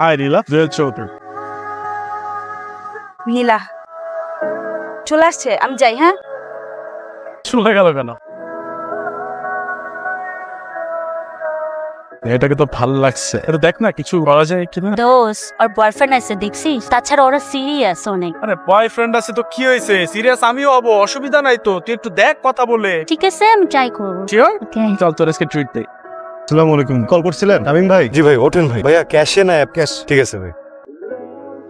High নীলা, জুয়েল চৌধুরী। নীলা চলে আসছে, আমি যাই। হ্যাঁ, চলে গেল কেন? এটাকে তো ভালো লাগছে, এটা দেখ না কিছু করা যায় কিনা। দোস আর বয়ফ্রেন্ড আছে দেখছিস, তাছাড়া ওরা সিরিয়াস অনেক। আরে বয়ফ্রেন্ড আছে তো কি হয়েছে, সিরিয়াস আমিও হবো, অসুবিধা নাই তো, তুই একটু দেখ কথা বলে। ঠিক আছে, আমি ট্রাই করবো। শিওর? ওকে, চল তোর আজকে ট্রিট দেই। আসসালামু আলাইকুম। কল করছিলেন তামিম ভাই? জি ভাই, ওঠেন ভাই। ভাইয়া ক্যাশে না অ্যাপ ক্যাশ? ঠিক আছে ভাই।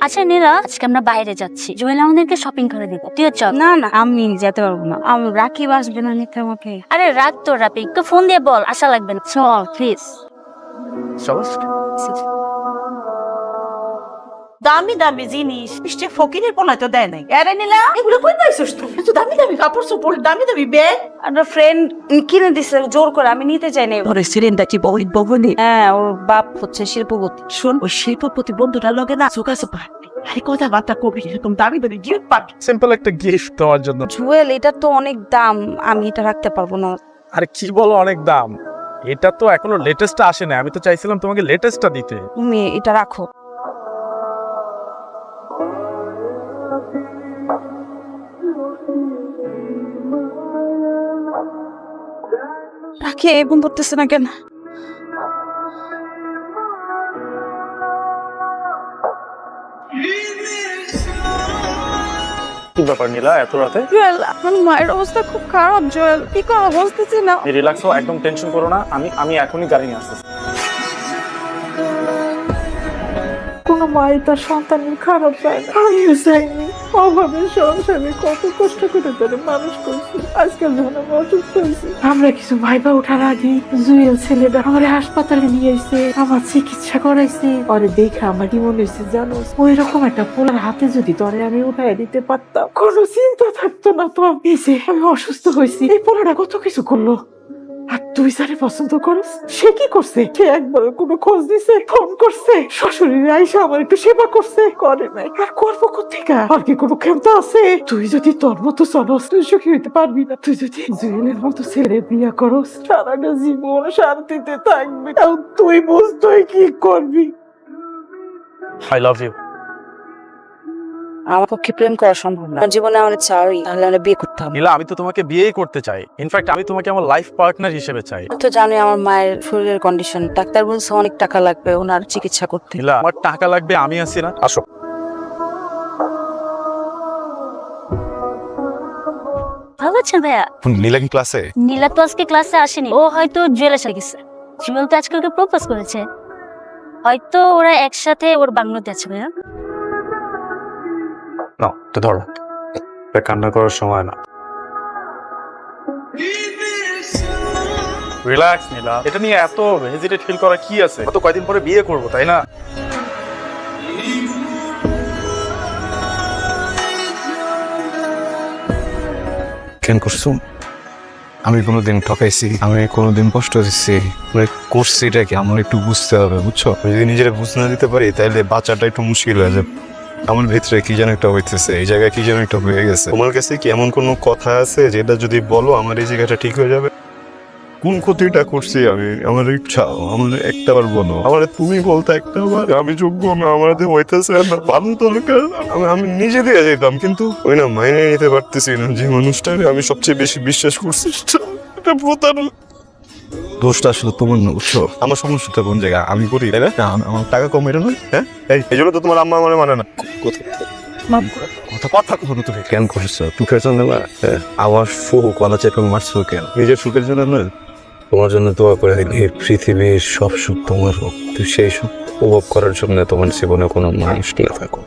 আচ্ছা নীলা, আজকে আমরা বাইরে যাচ্ছি, জুয়েল আমাদেরকে শপিং করে দিবে, তুইও চল। না না আমি যেতে পারবো না, আমি রাকিব আসবে না নিতে আমাকে। আরে রাগ তো রাপি, একটু ফোন দিয়ে বল আশা লাগবে না, চল প্লিজ। চল। দামি দামি জিনিস মিষ্টি ফকিরের পোনায় তো দেয় নাই। আরে নীলা, এগুলো কই পাইছস তুই? এত দামি দামি কাপড় চোপড়, দামি দামি ব্যাগ। আমার ফ্রেন্ড কিনে দিছে জোর করে, আমি নিতে চাই না। ওরে সিরিনটা কি বহুত বগনি? হ্যাঁ, ওর বাপ হচ্ছে শিল্পপতি। শোন, ওই শিল্পপতি বন্ধুটার লগে না চোখা পারবি। আরে কথাবার্তা কবি, এরকম দামি দামি গিফট পাবি। সিম্পল একটা গিফট দেওয়ার জন্য। জুয়েল, এটা তো অনেক দাম, আমি এটা রাখতে পারবো না। আরে কি বলো অনেক দাম? এটা তো এখনো লেটেস্টটা আসে না, আমি তো চাইছিলাম তোমাকে লেটেস্টটা দিতে। তুমি এটা রাখো। রাখি এবং ধরতেছে না কেন? কি ব্যাপার নীলা, এত রাতে? জুয়েল, আমার মায়ের অবস্থা খুব খারাপ। জুয়েল, কি করা বুঝতেছি না। রিল্যাক্স হও, একদম টেনশন করো না, আমি এখনই গাড়ি নিয়ে আসতেছি। কোনো মাই তার সন্তানের খারাপ চায় না। আমিও চাইনি। অভাবের সংসারে কত কষ্ট করে তারা মানুষ করছি। আজকাল যখন আমি অসুস্থ হয়েছি, আমরা কিছু ভাইবা ওঠার আগে জুয়েল ছেলেটা আমার হাসপাতালে নিয়ে এসে আমার চিকিৎসা করাইছে। পরে দেখে আমার কি মনে হয়েছে জানো, ওই রকম একটা পোলার হাতে যদি তরে আমি উঠাই দিতে পারতাম, কোনো চিন্তা থাকতো না। তো এই যে আমি অসুস্থ হয়েছি, এই পোলাটা কত কিছু করলো। আর তুই যারে পছন্দ করিস, সে কি করছে? সে একবার কোনো খোঁজ দিছে, ফোন করছে, শ্বশুরের আইসা আমার একটু সেবা করছে? করে নাই। আর করবো কোথেকে? আর কি কোনো ক্ষমতা আছে? তুই যদি তোর মতো চলস, তুই সুখী হইতে পারবি না। তুই যদি জুয়েলের মতো ছেলে বিয়ে করস, সারাটা জীবন শান্তিতে থাকবি। আর তুই বুঝ, তুই কি করবি? I love you. আমার পক্ষে প্রেম করা সম্ভব না। আমার জীবনে আমার চাই, তাহলে আমরা বিয়ে করতাম। নীলা, আমি তো তোমাকে বিয়েই করতে চাই, ইনফ্যাক্ট আমি তোমাকে আমার লাইফ পার্টনার হিসেবে চাই। তো জানি আমার মায়ের শরীরের কন্ডিশন, ডাক্তার বলছে অনেক টাকা লাগবে ওনার চিকিৎসা করতে। নীলা, আমার টাকা লাগবে, আমি আছি না, আসো। ভালো আছেন ভাইয়া? নীলা কি ক্লাসে? নীলা তো আজকে ক্লাসে আসেনি, ও হয়তো জুয়েলের সাথে গেছে। জুয়েল তো আজকে ওকে প্রপোজ করেছে, হয়তো ওরা একসাথে ওর বাংলোতে আছে ভাইয়া। না তো ধরো, কান্না করার সময় না। রিল্যাক্স নীলা, এটা নিয়ে এত হেজিটেট ফিল করা কি আছে? তো কয়দিন পরে বিয়ে করব, তাই না? কেন করছো? আমি কোনোদিন ঠকাইছি? আমি কোনোদিন কষ্ট দিচ্ছি? করছি এটা কি আমার একটু বুঝতে হবে, বুঝছো? আমি যদি নিজেরা বুঝতে না দিতে পারি, তাহলে বাচ্চাটা একটু মুশকিল হয়ে যাবে। আমার ভিতরে কি যেন একটা হইতেছে, এই জায়গায় কি যেন একটা হয়ে গেছে। তোমার কাছে কি এমন কোনো কথা আছে যেটা যদি বলো আমার এই জায়গাটা ঠিক হয়ে যাবে? কোন ক্ষতিটা করছি আমি? আমার ইচ্ছা, আমার একটাবার বলো। আমার তুমি বলতে একটাবার আমি যোগ্য না, আমার হইতেছে না, ভালো দরকার। আমি নিজে দিয়ে যেতাম, কিন্তু ওই না মাইনে নিতে পারতেছি না যে মানুষটাকে আমি সবচেয়ে বেশি বিশ্বাস করছি। এটা প্রতারণা। দোষটা আসলে তোমার না, বুঝছো? আমার সমস্যাটা কোন জায়গায় আমি করি, তাই না? আমার টাকা কম, এটা নয়। হ্যাঁ, এই জন্য তো তোমার আম্মা আমার মানে না। কথা কখনো তুমি কেন করছো? সুখের জন্য না, আমার সুখ কলা চেপে মারছো কেন? নিজের সুখের জন্য না, তোমার জন্য দোয়া করে দিই এই পৃথিবীর সব সুখ তোমার হোক, তুই সেই সুখ উপভোগ করার জন্য তোমার জীবনে কোনো মানুষ না থাকো।